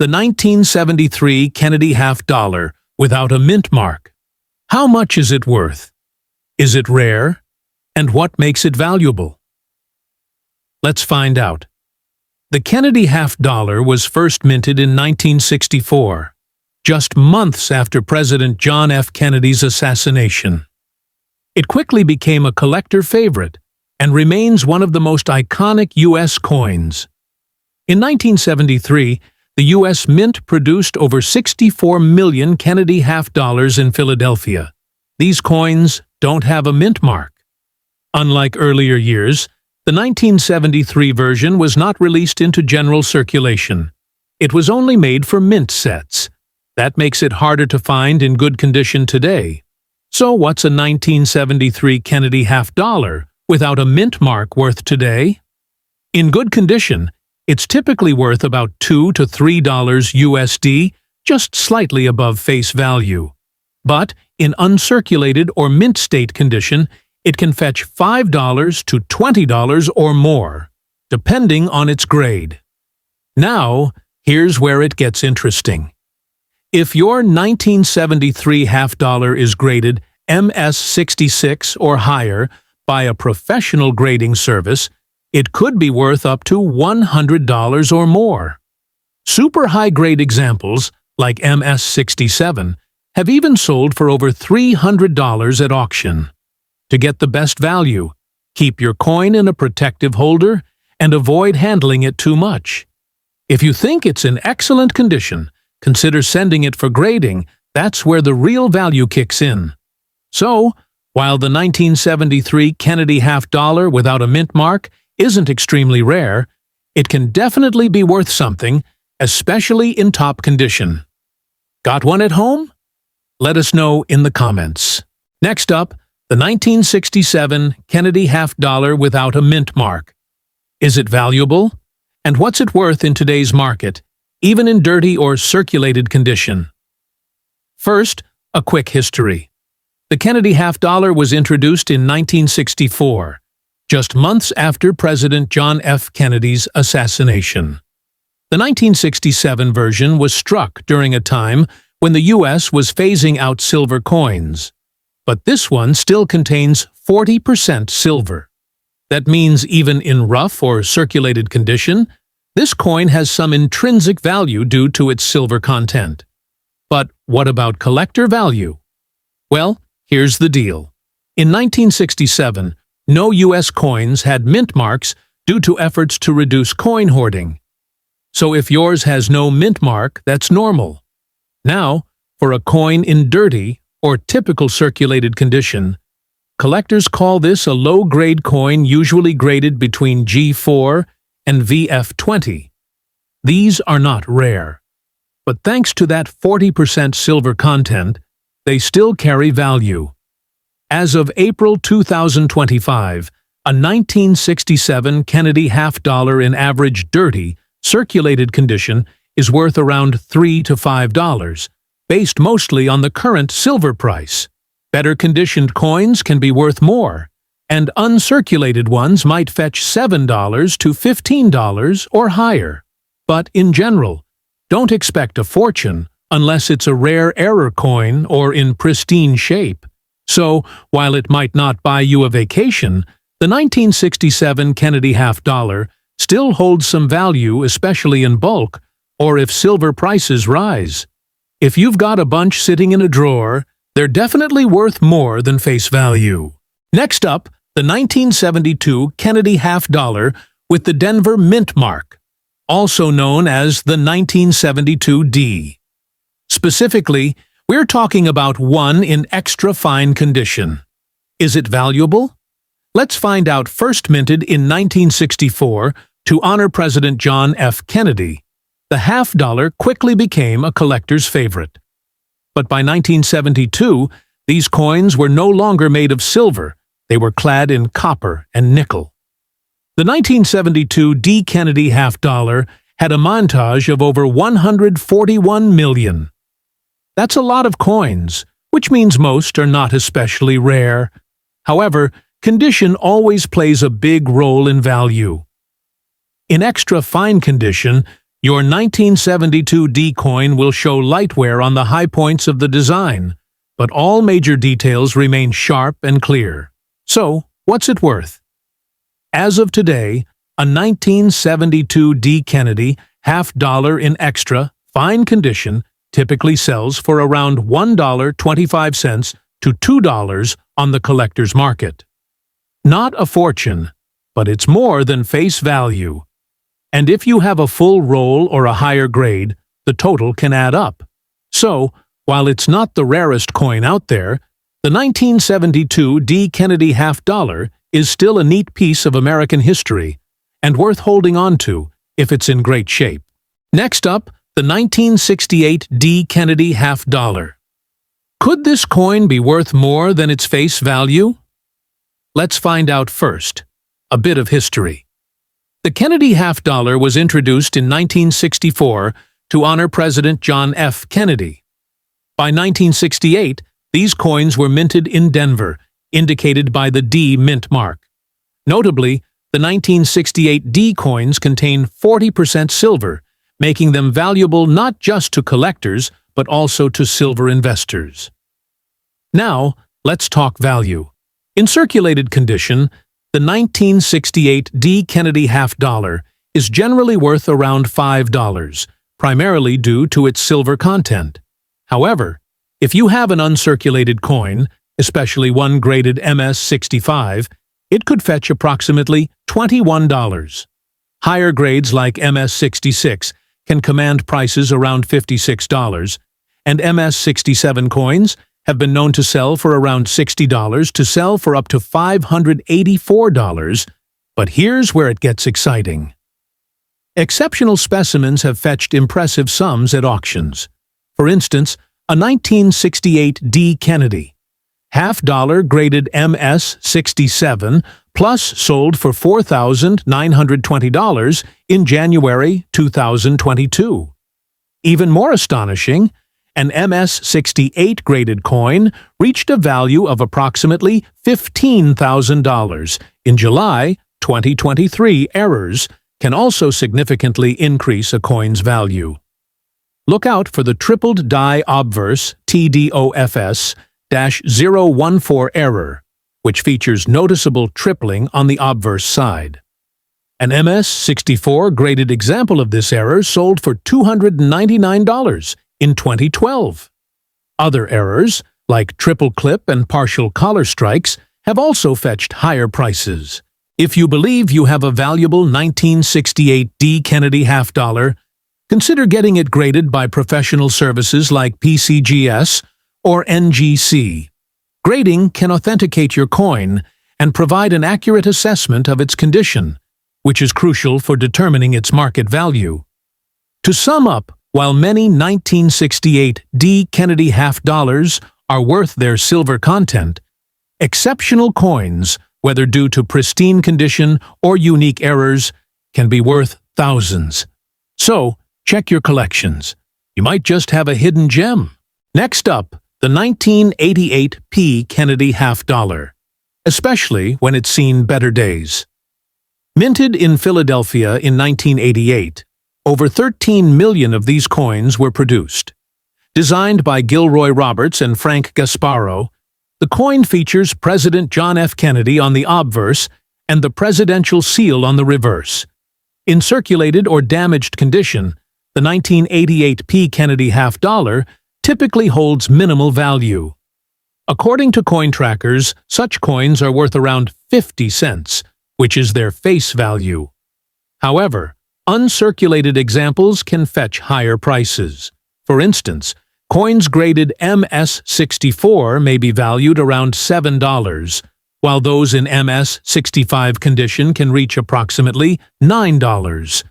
the 1973 Kennedy half-dollar without a mint mark. How much is it worth? Is it rare? And what makes it valuable? Let's find out. The Kennedy half-dollar was first minted in 1964, just months after President John F. Kennedy's assassination. It quickly became a collector favorite and remains one of the most iconic U.S. coins. In 1973, the U.S. Mint produced over 64 million Kennedy half-dollars in Philadelphia. These coins don't have a mint mark. Unlike earlier years, the 1973 version was not released into general circulation. It was only made for mint sets. That makes it harder to find in good condition today. So what's a 1973 Kennedy half-dollar without a mint mark worth today? In good condition, it's typically worth about $2 to $3 USD, just slightly above face value. But in uncirculated or mint state condition, it can fetch $5 to $20 or more, depending on its grade. Now, here's where it gets interesting. If your 1973 half-dollar is graded MS66 or higher by a professional grading service, it could be worth up to $100 or more. Super high-grade examples, like MS67, have even sold for over $300 at auction. To get the best value, keep your coin in a protective holder and avoid handling it too much. If you think it's in excellent condition, consider sending it for grading. That's where the real value kicks in. So, while the 1973 Kennedy half-dollar without a mint mark isn't extremely rare, it can definitely be worth something, especially in top condition. Got one at home? Let us know in the comments. Next up, the 1967 Kennedy half-dollar without a mint mark. Is it valuable? And what's it worth in today's market, even in dirty or circulated condition? First, a quick history. The Kennedy half-dollar was introduced in 1964, just months after President John F. Kennedy's assassination. The 1967 version was struck during a time when the U.S. was phasing out silver coins. But this one still contains 40% silver. That means even in rough or circulated condition, this coin has some intrinsic value due to its silver content. But what about collector value? Well, here's the deal. In 1967, no U.S. coins had mint marks due to efforts to reduce coin hoarding. So if yours has no mint mark, that's normal. Now, for a coin in dirty or typical circulated condition, collectors call this a low-grade coin usually graded between G4 and VF20. These are not rare, but thanks to that 40% silver content, they still carry value. As of April 2025, a 1967 Kennedy half-dollar in average dirty, circulated condition is worth around $3 to $5, based mostly on the current silver price. Better-conditioned coins can be worth more, and uncirculated ones might fetch $7 to $15 or higher. But in general, don't expect a fortune unless it's a rare error coin or in pristine shape. So, while it might not buy you a vacation, the 1967 Kennedy half-dollar still holds some value, especially in bulk, or if silver prices rise. If you've got a bunch sitting in a drawer, they're definitely worth more than face value. Next up, the 1972 Kennedy half-dollar with the Denver mint mark, also known as the 1972D. Specifically, we're talking about one in extra fine condition. Is it valuable? Let's find out. First minted in 1964 to honor President John F. Kennedy, the half-dollar quickly became a collector's favorite. But by 1972, these coins were no longer made of silver. They were clad in copper and nickel. The 1972 D. Kennedy half-dollar had a montage of over 141 million. That's a lot of coins, which means most are not especially rare. However, condition always plays a big role in value. In extra fine condition, Your 1972 D coin will show light wear on the high points of the design, but all major details remain sharp and clear. So, what's it worth? As of today, a 1972 D Kennedy half-dollar in extra, fine condition typically sells for around $1.25 to $2 on the collector's market. Not a fortune, but it's more than face value. And if you have a full roll or a higher grade, the total can add up. So, while it's not the rarest coin out there, the 1972 D Kennedy half-dollar is still a neat piece of American history and worth holding on to if it's in great shape. Next up, the 1968 D Kennedy half-dollar. Could this coin be worth more than its face value? Let's find out first. A bit of history. The Kennedy half-dollar was introduced in 1964 to honor President John F. Kennedy. By 1968, these coins were minted in Denver, indicated by the D mint mark. Notably, the 1968 D coins contain 40% silver, making them valuable not just to collectors, but also to silver investors. Now, let's talk value. In circulated condition, the 1968 D Kennedy half-dollar is generally worth around $5, primarily due to its silver content. However, if you have an uncirculated coin, especially one graded MS-65, it could fetch approximately $21. Higher grades like MS-66 can command prices around $56, and MS-67 coins have been known to sell for around $60 to sell for up to $584, but here's where it gets exciting. Exceptional specimens have fetched impressive sums at auctions. For instance, a 1968 D Kennedy half-dollar graded MS-67 plus sold for $4,920 in January 2022. Even more astonishing, an MS-68 graded coin reached a value of approximately $15,000 in July 2023. Errors can also significantly increase a coin's value. Look out for the tripled die obverse TDOFS-014 error, which features noticeable tripling on the obverse side. An MS-64 graded example of this error sold for $299 in 2012. Other errors, like triple clip and partial collar strikes, have also fetched higher prices. If you believe you have a valuable 1968 D Kennedy half-dollar, consider getting it graded by professional services like PCGS or NGC. Grading can authenticate your coin and provide an accurate assessment of its condition, which is crucial for determining its market value. To sum up, while many 1968 D Kennedy half-dollars are worth their silver content, exceptional coins, whether due to pristine condition or unique errors, can be worth thousands. So, check your collections. You might just have a hidden gem. Next up, the 1988 P Kennedy half-dollar, especially when it's seen better days. Minted in Philadelphia in 1988, over 13 million of these coins were produced. Designed by Gilroy Roberts and Frank Gasparo, the coin features President John F. Kennedy on the obverse and the presidential seal on the reverse. In circulated or damaged condition, the 1988 P Kennedy half-dollar typically holds minimal value. According to coin trackers, such coins are worth around 50 cents, which is their face value. However, uncirculated examples can fetch higher prices. For instance, coins graded MS-64 may be valued around $7, while those in MS-65 condition can reach approximately $9.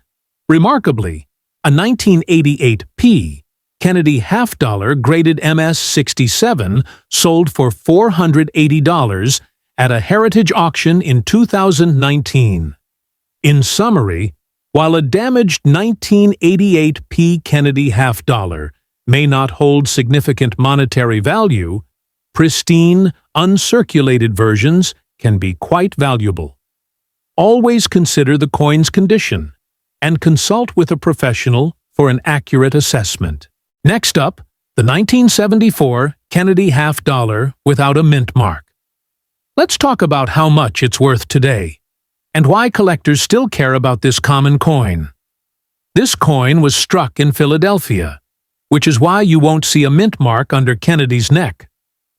Remarkably, a 1988 P Kennedy half-dollar graded MS-67 sold for $480 at a heritage auction in 2019. In summary, while a damaged 1988 P Kennedy half-dollar may not hold significant monetary value, pristine, uncirculated versions can be quite valuable. Always consider the coin's condition. and consult with a professional for an accurate assessment. Next up, the 1974 Kennedy half dollar without a mint mark. Let's talk about how much it's worth today, and why collectors still care about this common coin. This coin was struck in Philadelphia, which is why you won't see a mint mark under Kennedy's neck.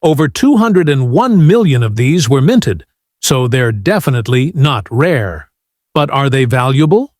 Over 201 million of these were minted, so they're definitely not rare. But are they valuable?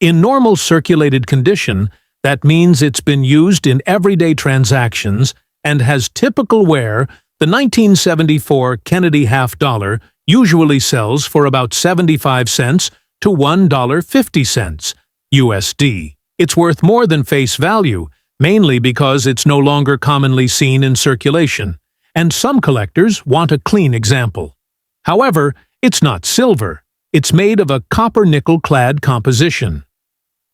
In normal circulated condition, that means it's been used in everyday transactions and has typical wear. The 1974 Kennedy half dollar usually sells for about 75 cents to $1.50 USD. It's worth more than face value, mainly because it's no longer commonly seen in circulation, and some collectors want a clean example. However, it's not silver. It's made of a copper-nickel-clad composition.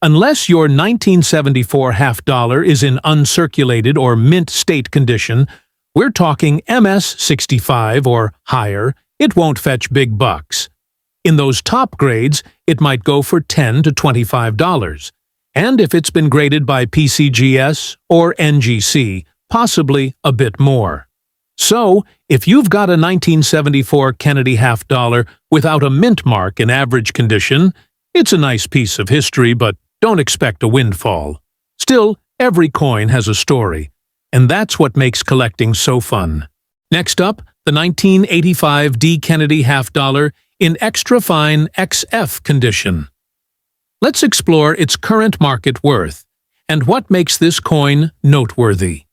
Unless your 1974 half dollar is in uncirculated or mint state condition, we're talking MS-65 or higher, it won't fetch big bucks. In those top grades, it might go for $10 to $25. And if it's been graded by PCGS or NGC, possibly a bit more. So, if you've got a 1974 Kennedy half dollar without a mint mark in average condition, it's a nice piece of history, but don't expect a windfall. Still, every coin has a story, and that's what makes collecting so fun. Next up, the 1985 D. Kennedy half dollar in extra fine XF condition. Let's explore its current market worth and what makes this coin noteworthy.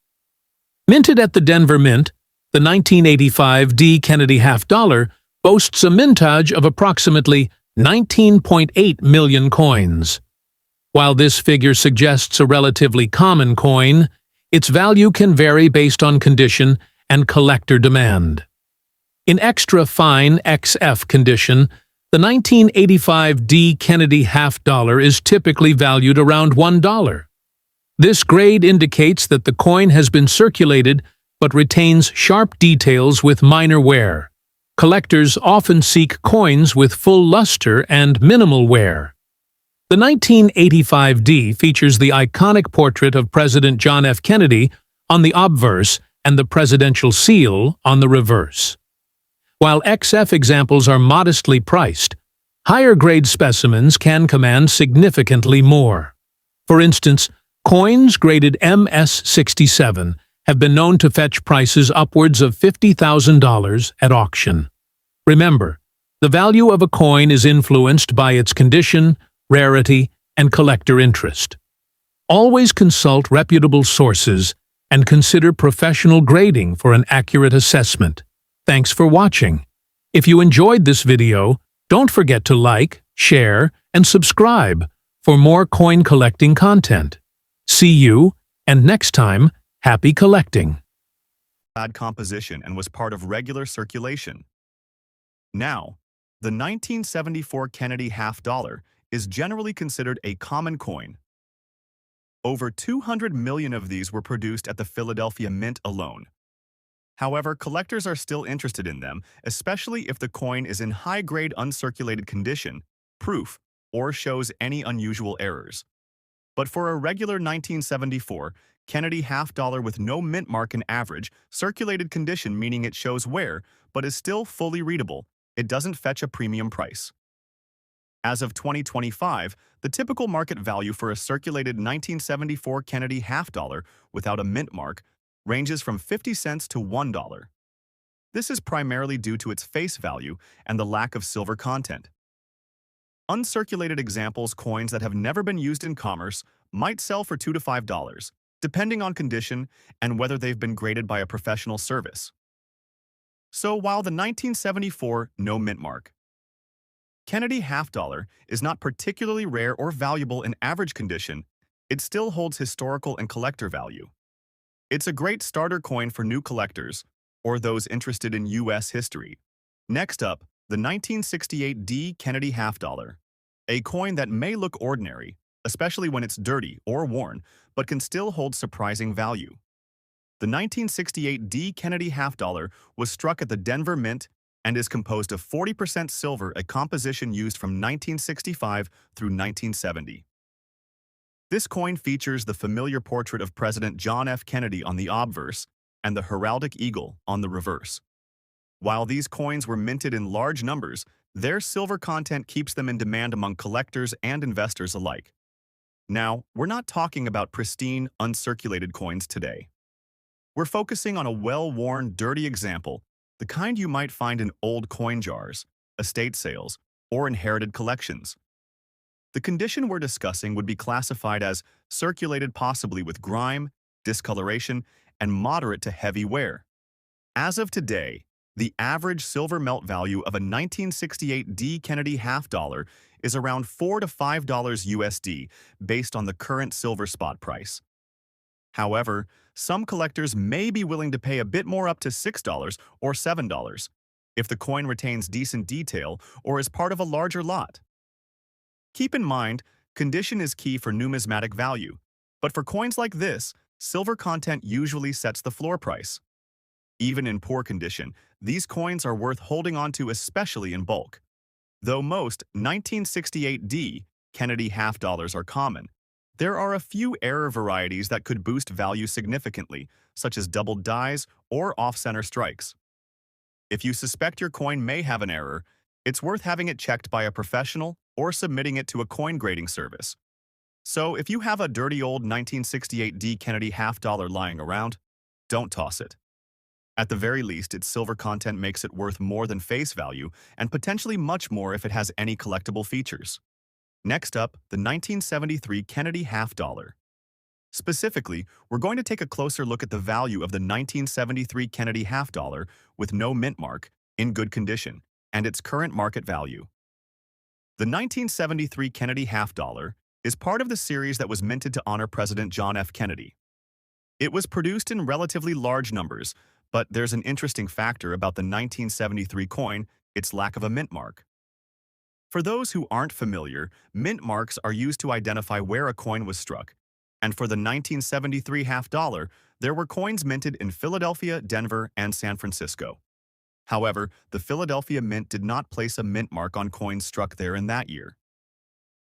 Minted at the Denver Mint, the 1985 D. Kennedy half dollar boasts a mintage of approximately 19.8 million coins. While this figure suggests a relatively common coin, its value can vary based on condition and collector demand. In extra fine XF condition, the 1985 D. Kennedy half dollar is typically valued around $1. This grade indicates that the coin has been circulated but retains sharp details with minor wear. Collectors often seek coins with full luster and minimal wear. The 1985 D features the iconic portrait of President John F. Kennedy on the obverse and the presidential seal on the reverse. While XF examples are modestly priced, higher-grade specimens can command significantly more. For instance, coins graded MS-67 have been known to fetch prices upwards of $50,000 at auction. Remember, the value of a coin is influenced by its condition, rarity, and collector interest. Always consult reputable sources and consider professional grading for an accurate assessment. Thanks for watching. If you enjoyed this video, don't forget to like, share, and subscribe for more coin collecting content. See you, and next time, happy collecting. Bad composition and was part of regular circulation. Now, the 1974 Kennedy half dollar is generally considered a common coin. Over 200 million of these were produced at the Philadelphia Mint alone. However, collectors are still interested in them, especially if the coin is in high-grade uncirculated condition, proof, or shows any unusual errors. But for a regular 1974 Kennedy half dollar with no mint mark in average, circulated condition meaning it shows wear, but is still fully readable, it doesn't fetch a premium price. As of 2025, the typical market value for a circulated 1974 Kennedy half dollar without a mint mark ranges from 50 cents to $1. This is primarily due to its face value and the lack of silver content. Uncirculated examples coins that have never been used in commerce might sell for $2 to $5, depending on condition and whether they've been graded by a professional service. So while the 1974 no mint mark Kennedy half dollar is not particularly rare or valuable in average condition, it still holds historical and collector value. It's a great starter coin for new collectors or those interested in U.S. history. Next up, the 1968 D. Kennedy half dollar, a coin that may look ordinary, especially when it's dirty or worn, but can still hold surprising value. The 1968 D. Kennedy half dollar was struck at the Denver Mint and is composed of 40% silver, a composition used from 1965 through 1970. This coin features the familiar portrait of President John F. Kennedy on the obverse and the heraldic eagle on the reverse. While these coins were minted in large numbers, their silver content keeps them in demand among collectors and investors alike. Now, we're not talking about pristine, uncirculated coins today. We're focusing on a well-worn, dirty example, the kind you might find in old coin jars, estate sales, or inherited collections. The condition we're discussing would be classified as circulated possibly with grime, discoloration, and moderate to heavy wear. As of today, the average silver melt value of a 1968 D Kennedy half dollar is around $4 to $5 USD based on the current silver spot price. However, some collectors may be willing to pay a bit more, up to $6 or $7, if the coin retains decent detail or is part of a larger lot. Keep in mind, condition is key for numismatic value, but for coins like this, silver content usually sets the floor price. Even in poor condition, these coins are worth holding onto, especially in bulk. Though most 1968 D Kennedy half dollars are common, there are a few error varieties that could boost value significantly, such as doubled dies or off-center strikes. If you suspect your coin may have an error, it's worth having it checked by a professional or submitting it to a coin grading service. So if you have a dirty old 1968 D Kennedy half dollar lying around, don't toss it. At the very least, its silver content makes it worth more than face value, and potentially much more if it has any collectible features. Next up, the 1973 Kennedy half dollar. Specifically, we're going to take a closer look at the value of the 1973 Kennedy half dollar with no mint mark, in good condition, and its current market value. The 1973 Kennedy half dollar is part of the series that was minted to honor President John F. Kennedy. It was produced in relatively large numbers, but there's an interesting factor about the 1973 coin: its lack of a mint mark. For those who aren't familiar, mint marks are used to identify where a coin was struck, and for the 1973 half dollar, there were coins minted in Philadelphia, Denver, and San Francisco. However, the Philadelphia Mint did not place a mint mark on coins struck there in that year.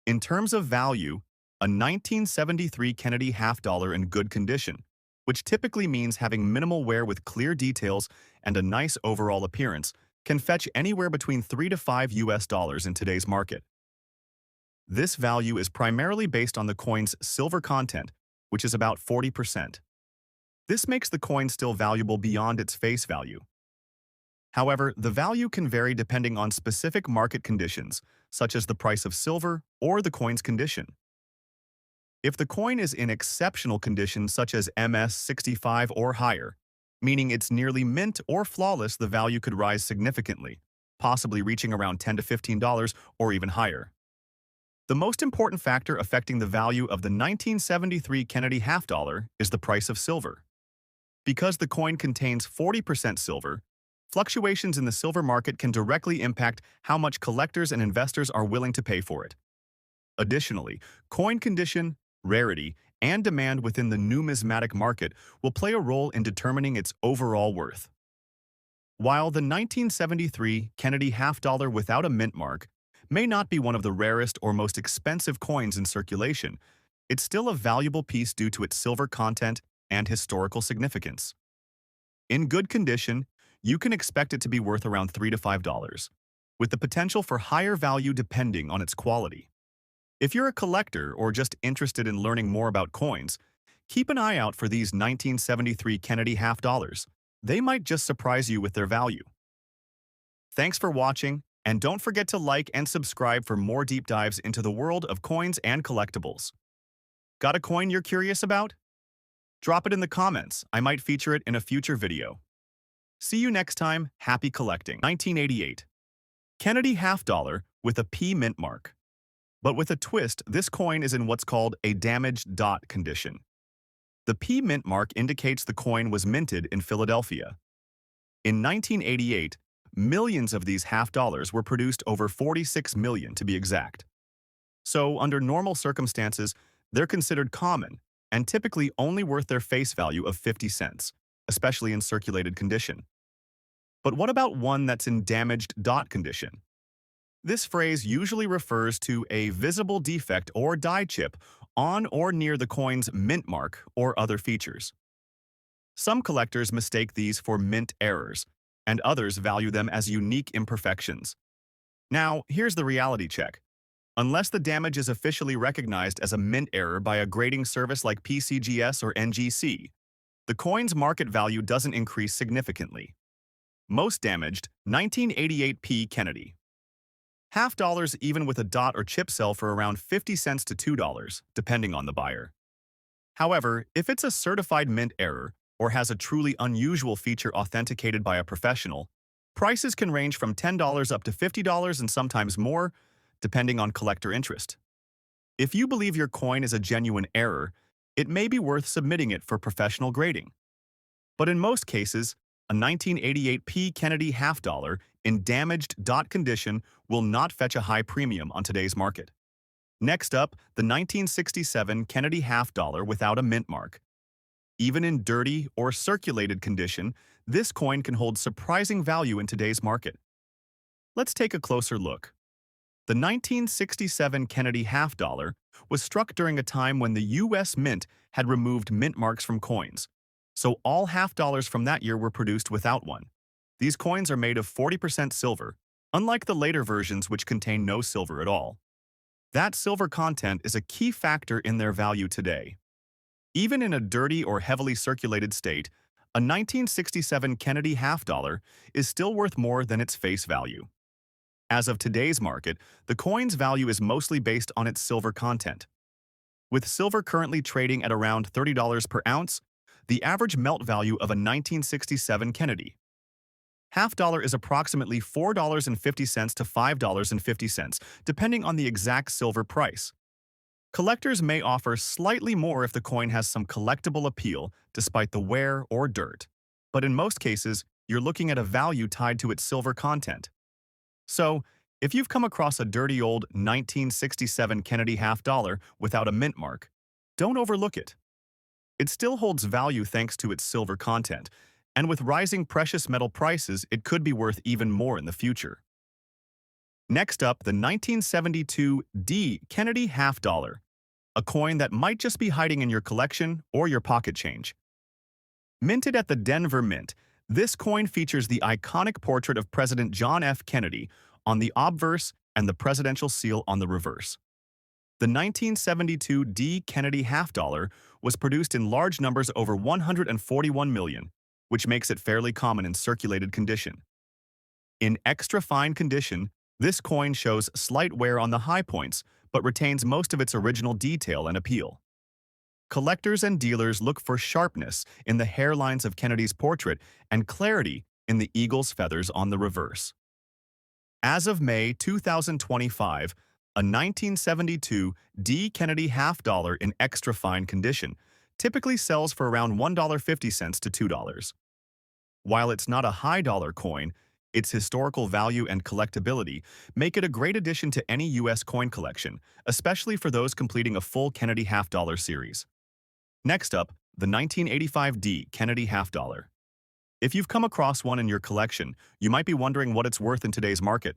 In terms of value, a 1973 Kennedy half dollar in good condition, which typically means having minimal wear with clear details and a nice overall appearance, can fetch anywhere between $3 to $5 in today's market. This value is primarily based on the coin's silver content, which is about 40%. This makes the coin still valuable beyond its face value. However, the value can vary depending on specific market conditions, such as the price of silver or the coin's condition. If the coin is in exceptional condition, such as MS65 or higher, meaning it's nearly mint or flawless, the value could rise significantly, possibly reaching around $10 to $15 or even higher. The most important factor affecting the value of the 1973 Kennedy half dollar is the price of silver. Because the coin contains 40% silver, fluctuations in the silver market can directly impact how much collectors and investors are willing to pay for it. Additionally, coin condition, rarity, and demand within the numismatic market will play a role in determining its overall worth. While the 1973 Kennedy half dollar without a mint mark may not be one of the rarest or most expensive coins in circulation, it's still a valuable piece due to its silver content and historical significance. In good condition, you can expect it to be worth around $3 to $5, with the potential for higher value depending on its quality. If you're a collector or just interested in learning more about coins, keep an eye out for these 1973 Kennedy half dollars. They might just surprise you with their value. Thanks for watching, and don't forget to like and subscribe for more deep dives into the world of coins and collectibles. Got a coin you're curious about? Drop it in the comments. I might feature it in a future video. See you next time. Happy collecting. 1988. Kennedy half dollar with a P mint mark. But with a twist, this coin is in what's called a damaged dot condition. The P mint mark indicates the coin was minted in Philadelphia. In 1988, millions of these half dollars were produced, over 46 million to be exact. So, under normal circumstances, they're considered common and typically only worth their face value of 50 cents, especially in circulated condition. But what about one that's in damaged dot condition? This phrase usually refers to a visible defect or die chip on or near the coin's mint mark or other features. Some collectors mistake these for mint errors, and others value them as unique imperfections. Now, here's the reality check. Unless the damage is officially recognized as a mint error by a grading service like PCGS or NGC, the coin's market value doesn't increase significantly. Most damaged, 1988p Kennedy. Half dollars even with a dot or chip sell for around 50 cents to $2, depending on the buyer. However, if it's a certified mint error or has a truly unusual feature authenticated by a professional, prices can range from $10 up to $50 and sometimes more, depending on collector interest. If you believe your coin is a genuine error, it may be worth submitting it for professional grading. But in most cases, a 1988p Kennedy half dollar in damaged dot condition will not fetch a high premium on today's market. Next up, the 1967 Kennedy half dollar without a mint mark. Even in dirty or circulated condition, this coin can hold surprising value in today's market. Let's take a closer look. The 1967 Kennedy half dollar was struck during a time when the U.S. Mint had removed mint marks from coins, so all half dollars from that year were produced without one. These coins are made of 40% silver, unlike the later versions which contain no silver at all. That silver content is a key factor in their value today. Even in a dirty or heavily circulated state, a 1967 Kennedy half dollar is still worth more than its face value. As of today's market, the coin's value is mostly based on its silver content. With silver currently trading at around $30 per ounce, the average melt value of a 1967 Kennedy half dollar is approximately $4.50 to $5.50, depending on the exact silver price. Collectors may offer slightly more if the coin has some collectible appeal, despite the wear or dirt. But in most cases, you're looking at a value tied to its silver content. So, if you've come across a dirty old 1967 Kennedy half dollar without a mint mark, don't overlook it. It still holds value thanks to its silver content, and with rising precious metal prices, it could be worth even more in the future. Next up, the 1972 D Kennedy half dollar, a coin that might just be hiding in your collection or your pocket change. Minted at the Denver Mint, this coin features the iconic portrait of President John F. Kennedy on the obverse and the presidential seal on the reverse. The 1972 D Kennedy half dollar was produced in large numbers over 141 million, which makes it fairly common in circulated condition. In extra fine condition, this coin shows slight wear on the high points, but retains most of its original detail and appeal. Collectors and dealers look for sharpness in the hairlines of Kennedy's portrait and clarity in the eagle's feathers on the reverse. As of May 2025, a 1972 D Kennedy half dollar in extra fine condition typically sells for around $1.50 to $2. While it's not a high dollar coin, its historical value and collectability make it a great addition to any U.S. coin collection, especially for those completing a full Kennedy half dollar series. Next up, the 1985 D Kennedy half dollar. If you've come across one in your collection, you might be wondering what it's worth in today's market.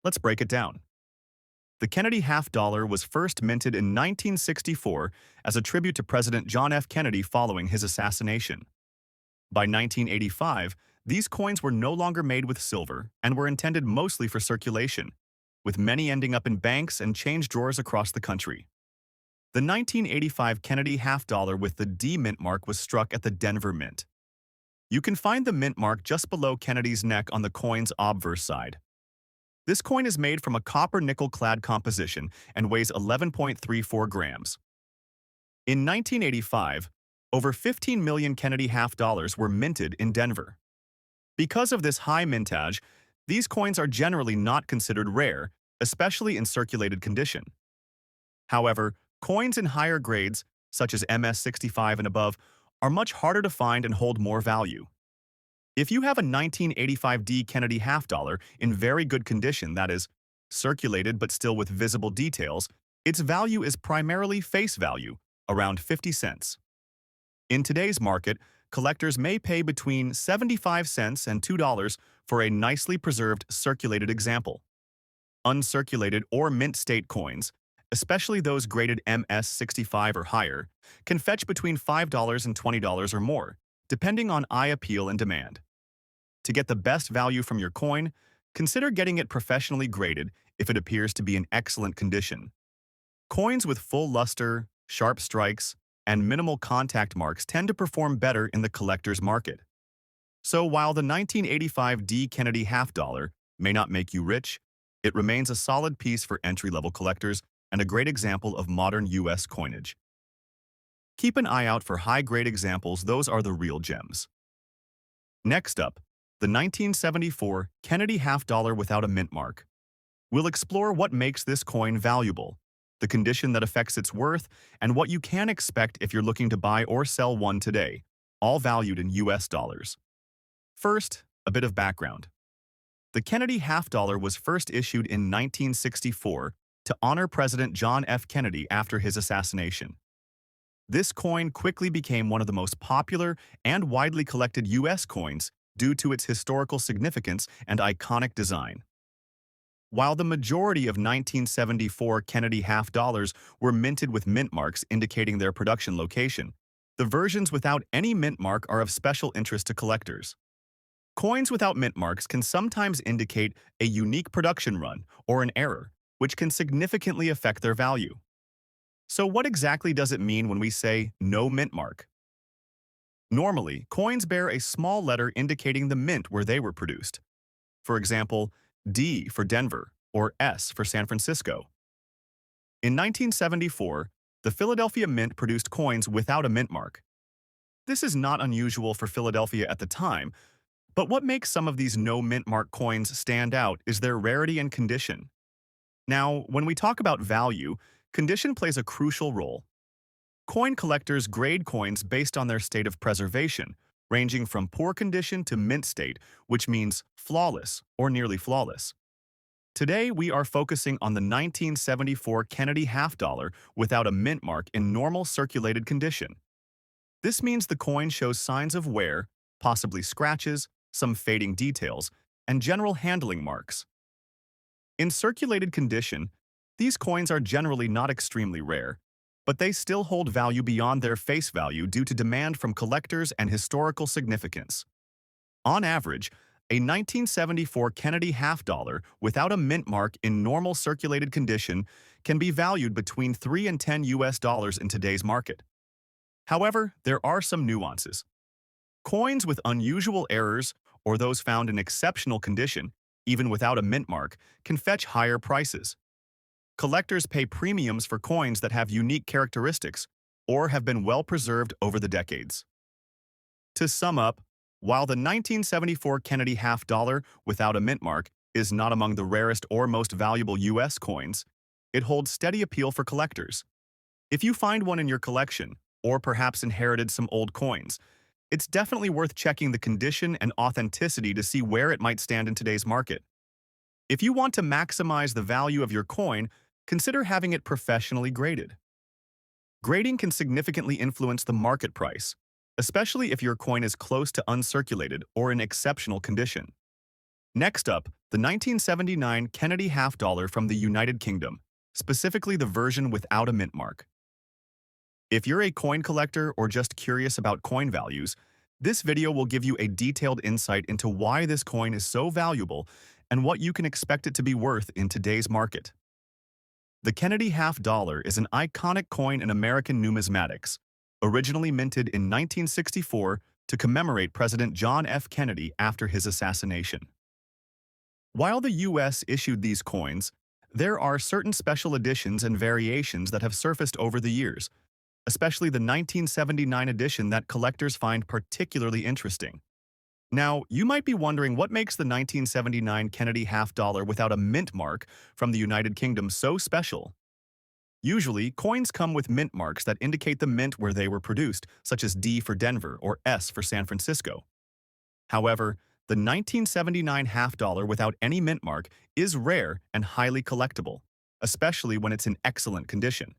Let's break it down. The Kennedy half dollar was first minted in 1964 as a tribute to President John F. Kennedy following his assassination. By 1985, these coins were no longer made with silver and were intended mostly for circulation, with many ending up in banks and change drawers across the country. The 1985 Kennedy half dollar with the D mint mark was struck at the Denver Mint. You can find the mint mark just below Kennedy's neck on the coin's obverse side. This coin is made from a copper-nickel-clad composition and weighs 11.34 grams. In 1985, over 15 million Kennedy half dollars were minted in Denver. Because of this high mintage, these coins are generally not considered rare, especially in circulated condition. However, coins in higher grades, such as MS-65 and above, are much harder to find and hold more value. If you have a 1985 D Kennedy half dollar in very good condition, that is, circulated but still with visible details, its value is primarily face value, around 50 cents. In today's market, collectors may pay between 75 cents and $2 for a nicely preserved circulated example. Uncirculated or mint state coins, especially those graded MS65 or higher, can fetch between $5 and $20 or more, depending on eye appeal and demand. To get the best value from your coin, consider getting it professionally graded if it appears to be in excellent condition. Coins with full luster, sharp strikes, and minimal contact marks tend to perform better in the collector's market. So while the 1985 D. Kennedy half dollar may not make you rich, it remains a solid piece for entry-level collectors and a great example of modern U.S. coinage. Keep an eye out for high-grade examples, those are the real gems. Next up, the 1974 Kennedy half dollar without a mint mark. We'll explore what makes this coin valuable, the condition that affects its worth, and what you can expect if you're looking to buy or sell one today, all valued in US dollars. First, a bit of background. The Kennedy half dollar was first issued in 1964 to honor President John F. Kennedy after his assassination. This coin quickly became one of the most popular and widely collected U.S. coins due to its historical significance and iconic design. While the majority of 1974 Kennedy half dollars were minted with mint marks indicating their production location, the versions without any mint mark are of special interest to collectors. Coins without mint marks can sometimes indicate a unique production run or an error, which can significantly affect their value. So what exactly does it mean when we say no mint mark? Normally, coins bear a small letter indicating the mint where they were produced. For example, D for Denver or S for San Francisco. In 1974, the Philadelphia Mint produced coins without a mint mark. This is not unusual for Philadelphia at the time, but what makes some of these no mint mark coins stand out is their rarity and condition. Now, when we talk about value, condition plays a crucial role. Coin collectors grade coins based on their state of preservation, ranging from poor condition to mint state, which means flawless or nearly flawless. Today, we are focusing on the 1974 Kennedy half dollar without a mint mark in normal circulated condition. This means the coin shows signs of wear, possibly scratches, some fading details, and general handling marks. In circulated condition, these coins are generally not extremely rare, but they still hold value beyond their face value due to demand from collectors and historical significance. On average, a 1974 Kennedy half dollar without a mint mark in normal circulated condition can be valued between $3 and $10 US in today's market. However, there are some nuances. Coins with unusual errors or those found in exceptional condition, even without a mint mark, can fetch higher prices. Collectors pay premiums for coins that have unique characteristics or have been well preserved over the decades. To sum up, while the 1974 Kennedy half dollar without a mint mark is not among the rarest or most valuable U.S. coins, it holds steady appeal for collectors. If you find one in your collection, or perhaps inherited some old coins, it's definitely worth checking the condition and authenticity to see where it might stand in today's market. If you want to maximize the value of your coin, consider having it professionally graded. Grading can significantly influence the market price, especially if your coin is close to uncirculated or in exceptional condition. Next up, the 1979 Kennedy half dollar from the United Kingdom, specifically the version without a mint mark. If you're a coin collector or just curious about coin values, this video will give you a detailed insight into why this coin is so valuable and what you can expect it to be worth in today's market. The Kennedy half dollar is an iconic coin in American numismatics, originally minted in 1964 to commemorate President John F. Kennedy after his assassination. While the U.S. issued these coins, there are certain special editions and variations that have surfaced over the years, especially the 1979 edition that collectors find particularly interesting. Now, you might be wondering what makes the 1979 Kennedy half dollar without a mint mark from the United Kingdom so special. Usually, coins come with mint marks that indicate the mint where they were produced, such as D for Denver or S for San Francisco. However, the 1979 half dollar without any mint mark is rare and highly collectible, especially when it's in excellent condition.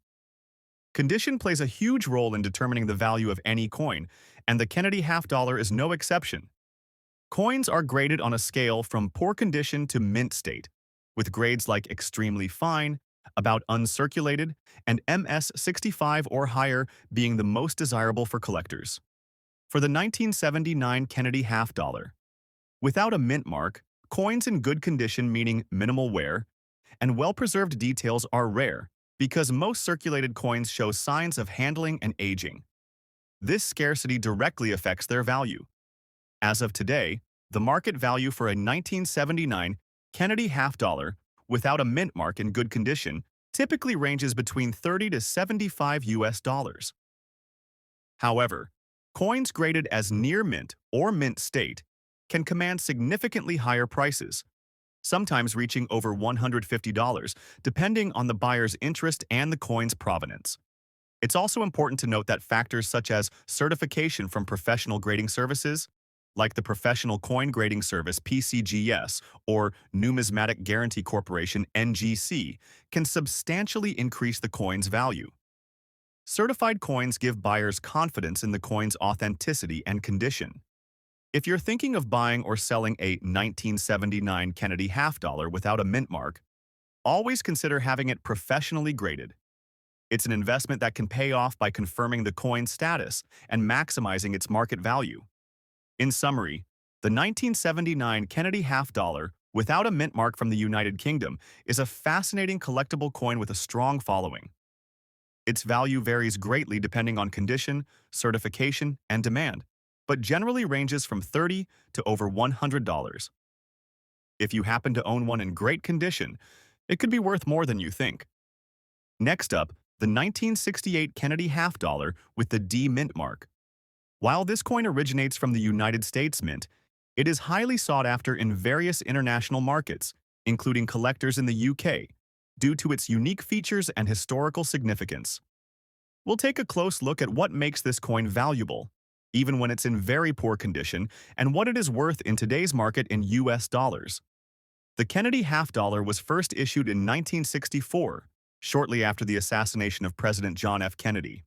Condition plays a huge role in determining the value of any coin, and the Kennedy half dollar is no exception. Coins are graded on a scale from poor condition to mint state, with grades like extremely fine, about uncirculated, and MS-65 or higher being the most desirable for collectors. For the 1979 Kennedy half dollar, without a mint mark, coins in good condition meaning minimal wear, and well-preserved details are rare because most circulated coins show signs of handling and aging. This scarcity directly affects their value. As of today, the market value for a 1979 Kennedy half dollar without a mint mark in good condition typically ranges between 30 to 75 US dollars. However, coins graded as near mint or mint state can command significantly higher prices, sometimes reaching over $150, depending on the buyer's interest and the coin's provenance. It's also important to note that factors such as certification from professional grading services, like the Professional Coin Grading Service (PCGS) or Numismatic Guarantee Corporation (NGC), can substantially increase the coin's value. Certified coins give buyers confidence in the coin's authenticity and condition. If you're thinking of buying or selling a 1979 Kennedy half dollar without a mint mark, always consider having it professionally graded. It's an investment that can pay off by confirming the coin's status and maximizing its market value. In summary, the 1979 Kennedy half dollar without a mint mark from the United Kingdom is a fascinating collectible coin with a strong following. Its value varies greatly depending on condition, certification, and demand, but generally ranges from $30 to over $100. If you happen to own one in great condition, it could be worth more than you think. Next up, the 1968 Kennedy half dollar with the D mint mark. While this coin originates from the United States Mint, it is highly sought after in various international markets, including collectors in the UK, due to its unique features and historical significance. We'll take a close look at what makes this coin valuable, even when it's in very poor condition, and what it is worth in today's market in US dollars. The Kennedy half dollar was first issued in 1964, shortly after the assassination of President John F. Kennedy.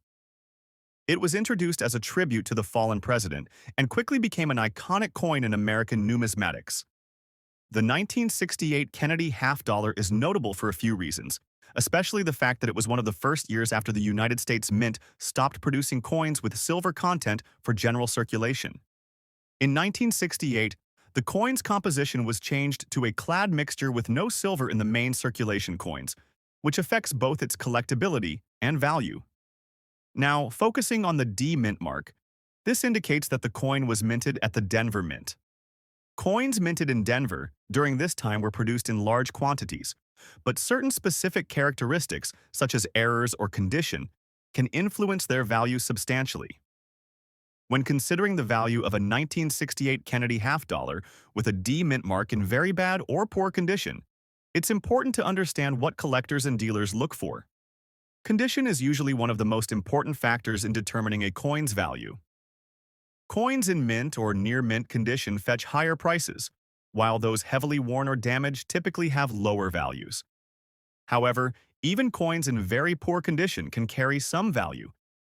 It was introduced as a tribute to the fallen president and quickly became an iconic coin in American numismatics. The 1968 Kennedy half dollar is notable for a few reasons, especially the fact that it was one of the first years after the United States Mint stopped producing coins with silver content for general circulation. In 1968, the coin's composition was changed to a clad mixture with no silver in the main circulation coins, which affects both its collectability and value. Now, focusing on the D mint mark, this indicates that the coin was minted at the Denver Mint. Coins minted in Denver during this time were produced in large quantities, but certain specific characteristics, such as errors or condition, can influence their value substantially. When considering the value of a 1968 Kennedy half dollar with a D mint mark in very bad or poor condition, it's important to understand what collectors and dealers look for. Condition is usually one of the most important factors in determining a coin's value. Coins in mint or near mint condition fetch higher prices, while those heavily worn or damaged typically have lower values. However, even coins in very poor condition can carry some value,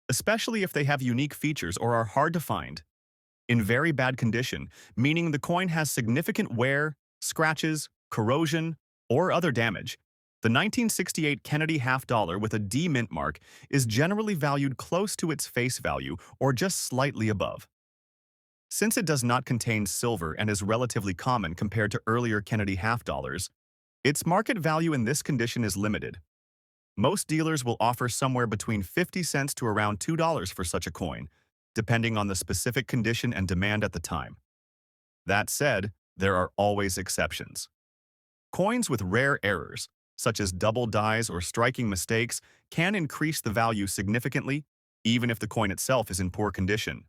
especially if they have unique features or are hard to find. In very bad condition, meaning the coin has significant wear, scratches, corrosion, or other damage, the 1968 Kennedy half dollar with a D mint mark is generally valued close to its face value or just slightly above. Since it does not contain silver and is relatively common compared to earlier Kennedy half dollars, its market value in this condition is limited. Most dealers will offer somewhere between 50 cents to around $2 for such a coin, depending on the specific condition and demand at the time. That said, there are always exceptions. Coins with rare errors, such as double dies or striking mistakes, can increase the value significantly, even if the coin itself is in poor condition.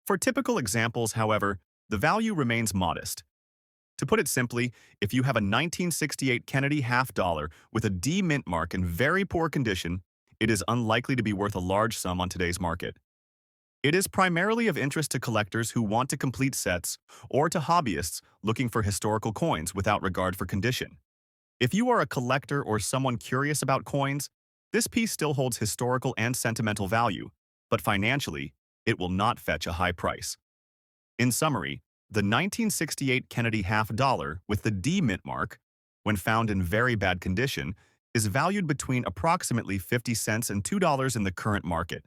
For typical examples, however, the value remains modest. To put it simply, if you have a 1968 Kennedy half dollar with a D mint mark in very poor condition, it is unlikely to be worth a large sum on today's market. It is primarily of interest to collectors who want to complete sets or to hobbyists looking for historical coins without regard for condition. If you are a collector or someone curious about coins, this piece still holds historical and sentimental value, but financially, it will not fetch a high price. In summary, the 1968 Kennedy half dollar with the D mint mark, when found in very bad condition, is valued between approximately 50 cents and $2 in the current market.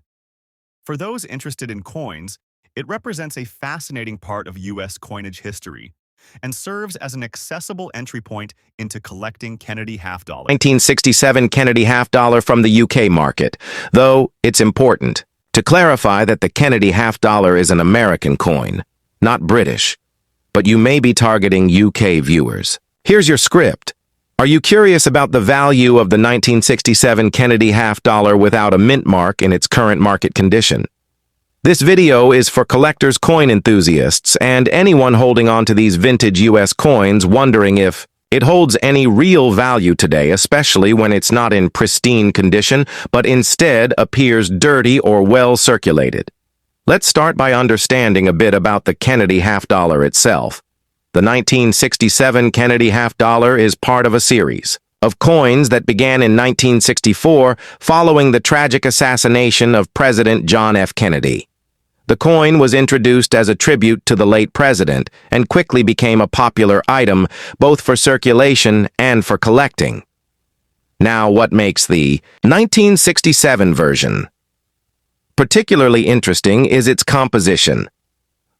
For those interested in coins, it represents a fascinating part of U.S. coinage history and serves as an accessible entry point into collecting Kennedy half-dollar. 1967 Kennedy half-dollar from the UK market, though it's important to clarify that the Kennedy half-dollar is an American coin, not British, but you may be targeting UK viewers. Here's your script. Are you curious about the value of the 1967 Kennedy half-dollar without a mint mark in its current market condition? This video is for collectors, coin enthusiasts, and anyone holding on to these vintage US coins wondering if it holds any real value today, especially when it's not in pristine condition, but instead appears dirty or well circulated. Let's start by understanding a bit about the Kennedy half-dollar itself. The 1967 Kennedy half-dollar is part of a series of coins that began in 1964 following the tragic assassination of President John F. Kennedy. The coin was introduced as a tribute to the late president and quickly became a popular item both for circulation and for collecting. Now, what makes the 1967 version particularly interesting is its composition.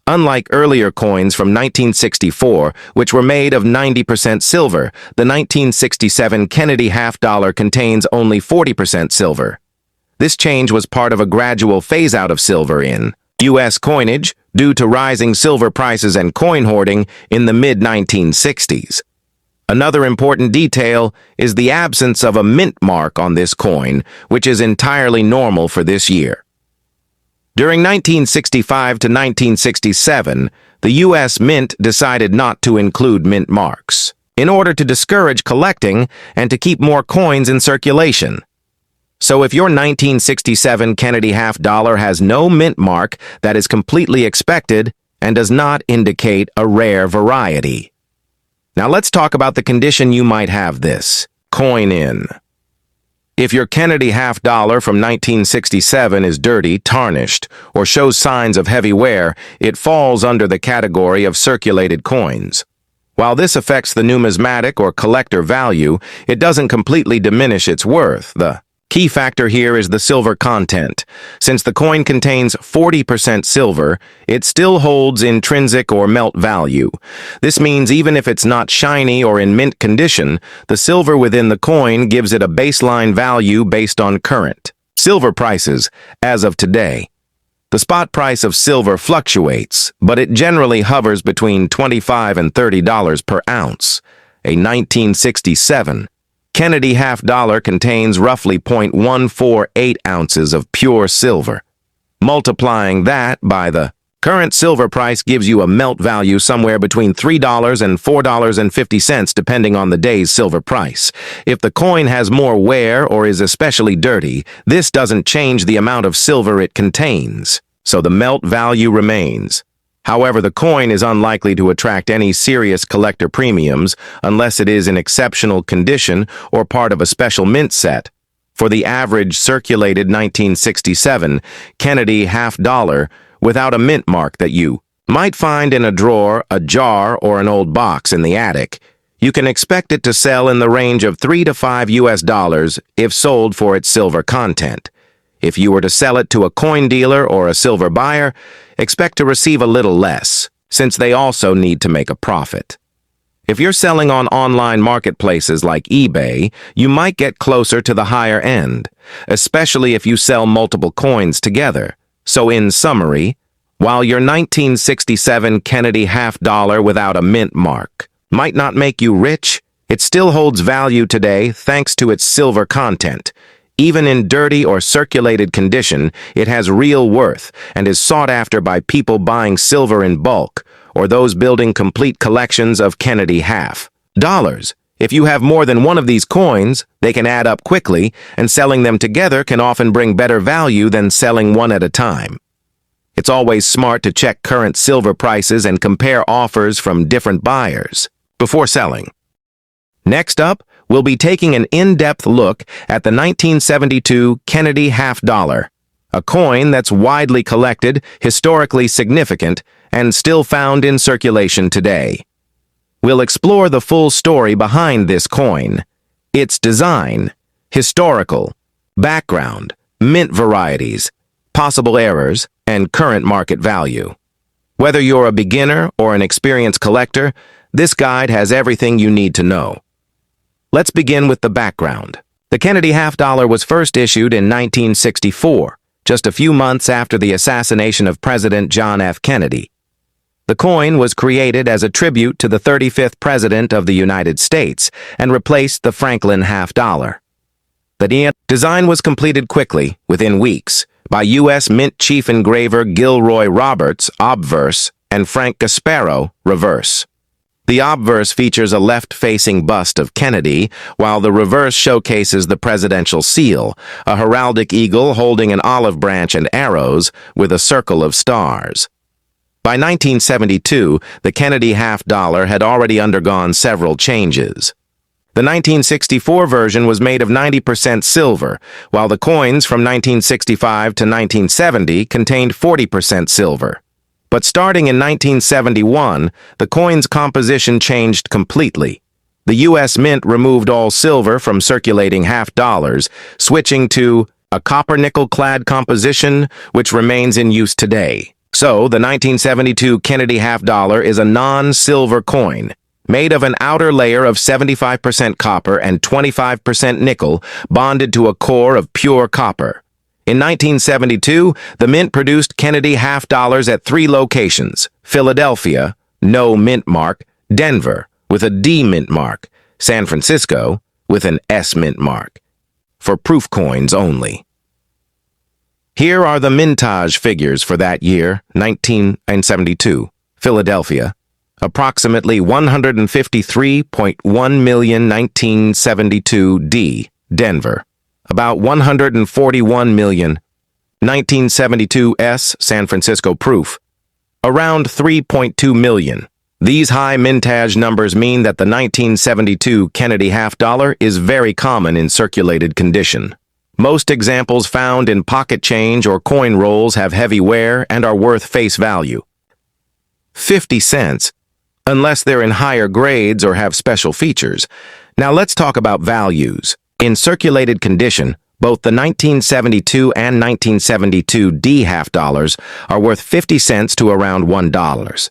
Unlike earlier coins from 1964, which were made of 90% silver, the 1967 Kennedy half-dollar contains only 40% silver. This change was part of a gradual phase-out of silver in U.S. coinage due to rising silver prices and coin hoarding in the mid-1960s. Another important detail is the absence of a mint mark on this coin, which is entirely normal for this year. During 1965 to 1967, the U.S. Mint decided not to include mint marks in order to discourage collecting and to keep more coins in circulation. So if your 1967 Kennedy half-dollar has no mint mark, that is completely expected and does not indicate a rare variety. Now let's talk about the condition you might have this coin in. If your Kennedy half-dollar from 1967 is dirty, tarnished, or shows signs of heavy wear, it falls under the category of circulated coins. While this affects the numismatic or collector value, it doesn't completely diminish its worth. The key factor here is the silver content. Since the coin contains 40% silver, it still holds intrinsic or melt value. This means even if it's not shiny or in mint condition, the silver within the coin gives it a baseline value based on current silver prices as of today. The spot price of silver fluctuates, but it generally hovers between $25 and $30 per ounce. A 1967 Kennedy half-dollar contains roughly 0.148 ounces of pure silver. Multiplying that by the current silver price gives you a melt value somewhere between $3 and $4.50 depending on the day's silver price. If the coin has more wear or is especially dirty, this doesn't change the amount of silver it contains, so the melt value remains. However, the coin is unlikely to attract any serious collector premiums unless it is in exceptional condition or part of a special mint set. For the average circulated 1967 Kennedy half-dollar without a mint mark that you might find in a drawer, a jar, or an old box in the attic, you can expect it to sell in the range of $3 to $5 if sold for its silver content. If you were to sell it to a coin dealer or a silver buyer, expect to receive a little less, since they also need to make a profit. If you're selling on online marketplaces like eBay, you might get closer to the higher end, especially if you sell multiple coins together. So in summary, while your 1967 Kennedy half-dollar without a mint mark might not make you rich, it still holds value today thanks to its silver content. Even in dirty or circulated condition, it has real worth and is sought after by people buying silver in bulk or those building complete collections of Kennedy half-dollars. If you have more than one of these coins, they can add up quickly, and selling them together can often bring better value than selling one at a time. It's always smart to check current silver prices and compare offers from different buyers before selling. Next up, we'll be taking an in-depth look at the 1972 Kennedy half-dollar, a coin that's widely collected, historically significant, and still found in circulation today. We'll explore the full story behind this coin, Its design, historical, background, mint varieties, possible errors, and current market value. Whether you're a beginner or an experienced collector, this guide has everything you need to know. Let's begin with the background. The Kennedy half-dollar was first issued in 1964, just a few months after the assassination of President John F. Kennedy. The coin was created as a tribute to the 35th President of the United States and replaced the Franklin half-dollar. The design was completed quickly, within weeks, by U.S. Mint Chief Engraver Gilroy Roberts, obverse, and Frank Gasparo, reverse. The obverse features a left-facing bust of Kennedy, while the reverse showcases the presidential seal, a heraldic eagle holding an olive branch and arrows, with a circle of stars. By 1972, the Kennedy half-dollar had already undergone several changes. The 1964 version was made of 90% silver, while the coins from 1965 to 1970 contained 40% silver. But starting in 1971, the coin's composition changed completely. The U.S. Mint removed all silver from circulating half-dollars, switching to a copper-nickel-clad composition, which remains in use today. So, the 1972 Kennedy half-dollar is a non-silver coin, made of an outer layer of 75% copper and 25% nickel, bonded to a core of pure copper. In 1972, the Mint produced Kennedy half-dollars at 3 locations: Philadelphia, no mint mark; Denver, with a D mint mark; San Francisco, with an S mint mark. For proof coins only. Here are the mintage figures for that year, 1972. Philadelphia, approximately 153.1 million 1972 D. Denver, about 141 million. 1972 S. San Francisco proof, around 3.2 million. These high mintage numbers mean that the 1972 Kennedy half-dollar is very common in circulated condition. Most examples found in pocket change or coin rolls have heavy wear and are worth face value. 50 cents, unless they're in higher grades or have special features. Now let's talk about values. In circulated condition, both the 1972 and 1972 D half-dollars are worth 50 cents to around $1.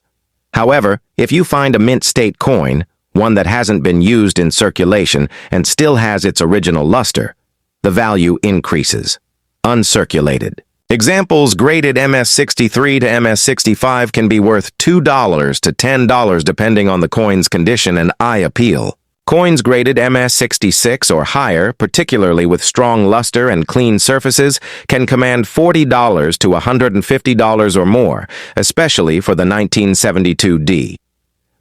However, if you find a mint state coin, one that hasn't been used in circulation and still has its original luster, the value increases. Uncirculated. Examples graded MS-63 to MS-65 can be worth $2 to $10 depending on the coin's condition and eye appeal. Coins graded MS-66 or higher, particularly with strong luster and clean surfaces, can command $40 to $150 or more, especially for the 1972 D.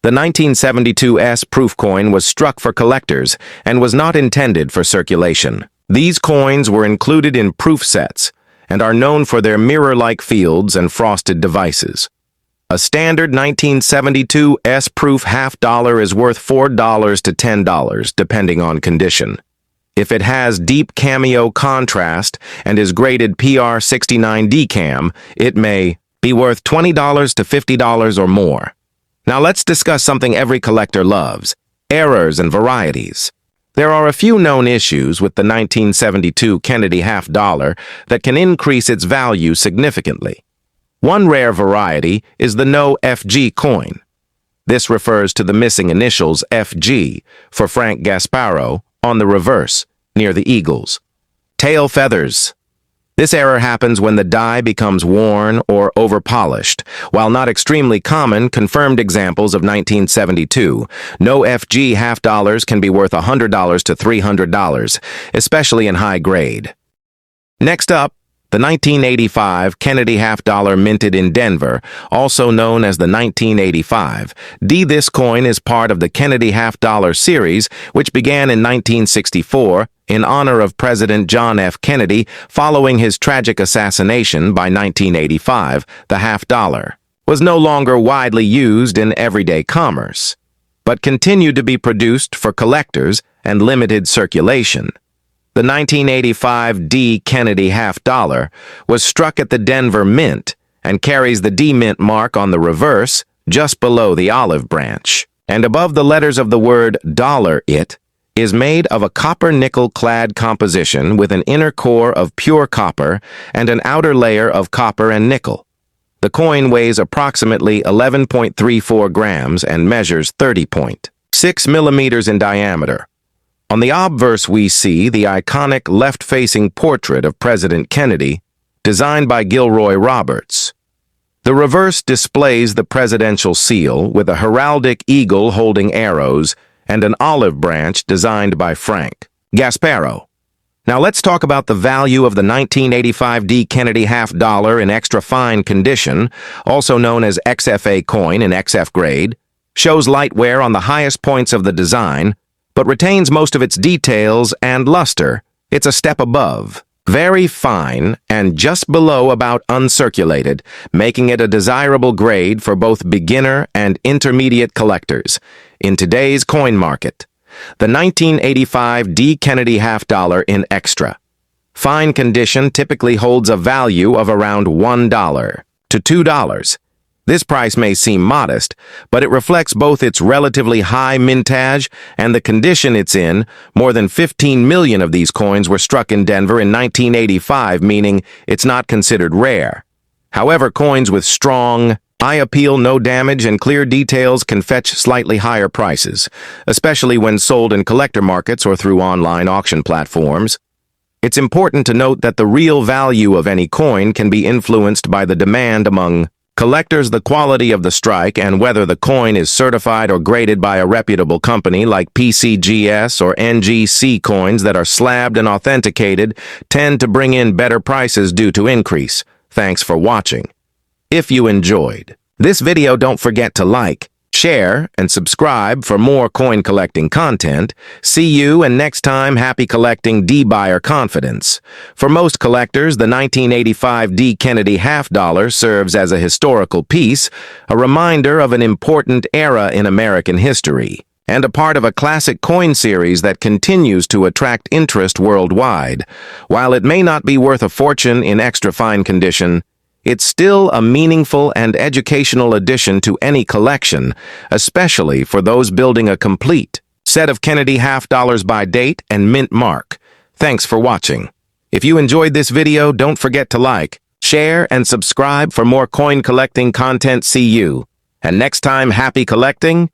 The 1972 S proof coin was struck for collectors and was not intended for circulation. These coins were included in proof sets and are known for their mirror-like fields and frosted devices. A standard 1972 S proof half-dollar is worth $4 to $10, depending on condition. If it has deep cameo contrast and is graded PR69 DCAM, it may be worth $20 to $50 or more. Now let's discuss something every collector loves: errors and varieties. There are a few known issues with the 1972 Kennedy half-dollar that can increase its value significantly. One rare variety is the no FG coin. This refers to the missing initials FG for Frank Gasparo on the reverse, near the eagles. Tail feathers. This error happens when the die becomes worn or overpolished. While not extremely common, confirmed examples of 1972 no FG half-dollars can be worth $100 to $300, especially in high grade. Next up, the 1985 Kennedy half-dollar minted in Denver, also known as the 1985 D. This coin is part of the Kennedy half-dollar series, which began in 1964 in honor of President John F. Kennedy following his tragic assassination. By 1985, the half-dollar was no longer widely used in everyday commerce, but continued to be produced for collectors and limited circulation. The 1985 D. Kennedy half-dollar was struck at the Denver Mint and carries the D Mint mark on the reverse just below the olive branch. And above the letters of the word dollar, it is made of a copper-nickel-clad composition with an inner core of pure copper and an outer layer of copper and nickel. The coin weighs approximately 11.34 grams and measures 30.6 millimeters in diameter. On the obverse we see the iconic left-facing portrait of President Kennedy, designed by Gilroy Roberts. The reverse displays the presidential seal with a heraldic eagle holding arrows and an olive branch designed by Frank Gasparo. Now let's talk about the value of the 1985 D. Kennedy half-dollar in extra fine condition, also known as XFA coin in XF grade. Shows light wear on the highest points of the design, but retains most of its details and luster. It's a step above. Very fine and just below about uncirculated, making it a desirable grade for both beginner and intermediate collectors. In today's coin market, the 1985 D. Kennedy half-dollar in extra fine condition typically holds a value of around $1 to $2. This price may seem modest, but it reflects both its relatively high mintage and the condition it's in. More than 15 million of these coins were struck in Denver in 1985, meaning it's not considered rare. However, coins with strong eye appeal, no damage, and clear details can fetch slightly higher prices, especially when sold in collector markets or through online auction platforms. It's important to note that the real value of any coin can be influenced by the demand among collectors, the quality of the strike, and whether the coin is certified or graded by a reputable company like PCGS or NGC. Coins that are slabbed and authenticated tend to bring in better prices due to increase. Thanks for watching. If you enjoyed this video, don't forget to like, share, and subscribe for more coin collecting content. See you, and next time, happy collecting. D. Buyer confidence. For most collectors, the 1985 D. Kennedy half-dollar serves as a historical piece, a reminder of an important era in American history, and a part of a classic coin series that continues to attract interest worldwide. While it may not be worth a fortune in extra fine condition, it's still a meaningful and educational addition to any collection, especially for those building a complete set of Kennedy half-dollars by date and mint mark. Thanks for watching. If you enjoyed this video, don't forget to like, share, and subscribe for more coin collecting content. See you. And next time, happy collecting.